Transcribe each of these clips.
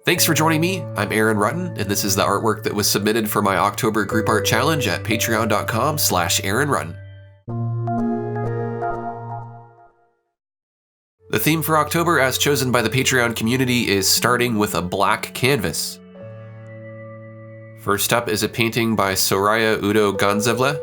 Thanks for joining me. I'm Aaron Rutten, and this is the artwork that was submitted for my October Group Art Challenge at patreon.com/AaronRutten. The theme for October, as chosen by the Patreon community, is starting with a black canvas. First up is a painting by Soraya Udo Gonzevle.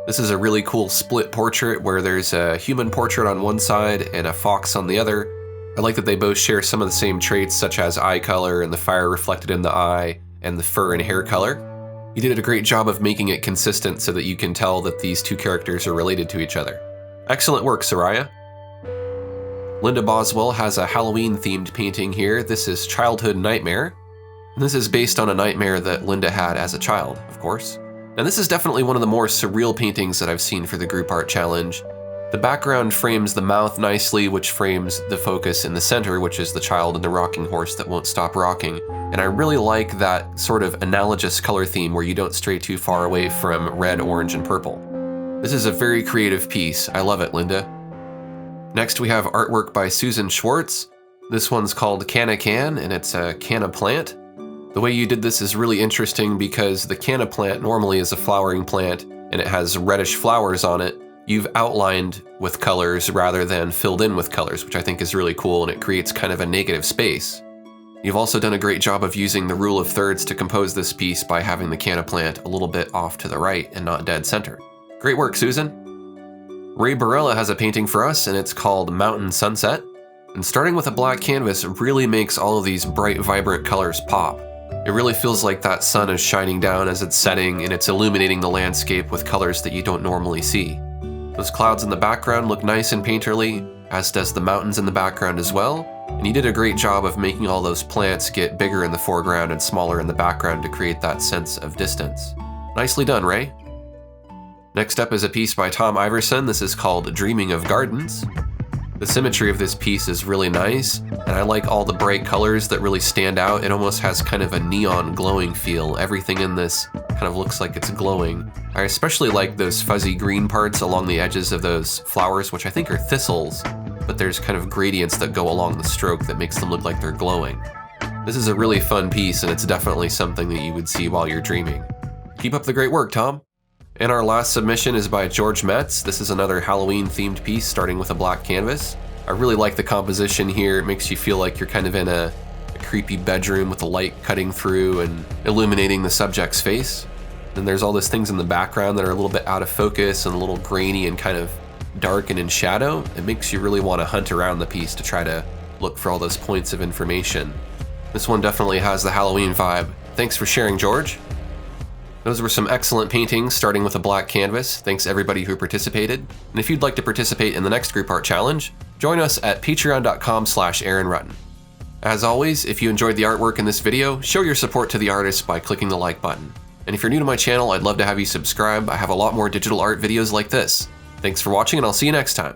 This is a really cool split portrait where there's a human portrait on one side and a fox on the other. I like that they both share some of the same traits, such as eye color and the fire reflected in the eye and the fur and hair color. You did a great job of making it consistent so that you can tell that these two characters are related to each other. Excellent work, Soraya. Linda Boswell has a Halloween-themed painting here. This is Childhood Nightmare. And this is based on a nightmare that Linda had as a child, of course. And this is definitely one of the more surreal paintings that I've seen for the Group Art Challenge. The background frames the mouth nicely, which frames the focus in the center, which is the child and the rocking horse that won't stop rocking. And I really like that sort of analogous color theme where you don't stray too far away from red, orange, and purple. This is a very creative piece. I love it, Linda. Next, we have artwork by Susan Schwartz. This one's called Canna Can, and it's a canna plant. The way you did this is really interesting because the canna plant normally is a flowering plant and it has reddish flowers on it. You've outlined with colors rather than filled in with colors, which I think is really cool, and it creates kind of a negative space. You've also done a great job of using the rule of thirds to compose this piece by having the canna plant a little bit off to the right and not dead center. Great work, Susan. Ray Barella has a painting for us, and it's called Mountain Sunset. And starting with a black canvas really makes all of these bright, vibrant colors pop. It really feels like that sun is shining down as it's setting, and it's illuminating the landscape with colors that you don't normally see. Those clouds in the background look nice and painterly, as does the mountains in the background as well, and you did a great job of making all those plants get bigger in the foreground and smaller in the background to create that sense of distance. Nicely done, Ray. Next up is a piece by Tom Iverson. This is called Dreaming of Gardens. The symmetry of this piece is really nice, and I like all the bright colors that really stand out. It almost has kind of a neon glowing feel. Everything in this kind of looks like it's glowing. I especially like those fuzzy green parts along the edges of those flowers, which I think are thistles, but there's kind of gradients that go along the stroke that makes them look like they're glowing. This is a really fun piece, and it's definitely something that you would see while you're dreaming. Keep up the great work, Tom. And our last submission is by George Metz. This is another Halloween-themed piece starting with a black canvas. I really like the composition here. It makes you feel like you're kind of in a creepy bedroom with the light cutting through and illuminating the subject's face. And there's all those things in the background that are a little bit out of focus and a little grainy and kind of dark and in shadow. It makes you really want to hunt around the piece to try to look for all those points of information. This one definitely has the Halloween vibe. Thanks for sharing, George. Those were some excellent paintings, starting with a black canvas. Thanks everybody who participated. And if you'd like to participate in the next Group Art Challenge, join us at patreon.com/AaronRutten. As always, if you enjoyed the artwork in this video, show your support to the artist by clicking the like button. And if you're new to my channel, I'd love to have you subscribe. I have a lot more digital art videos like this. Thanks for watching, and I'll see you next time.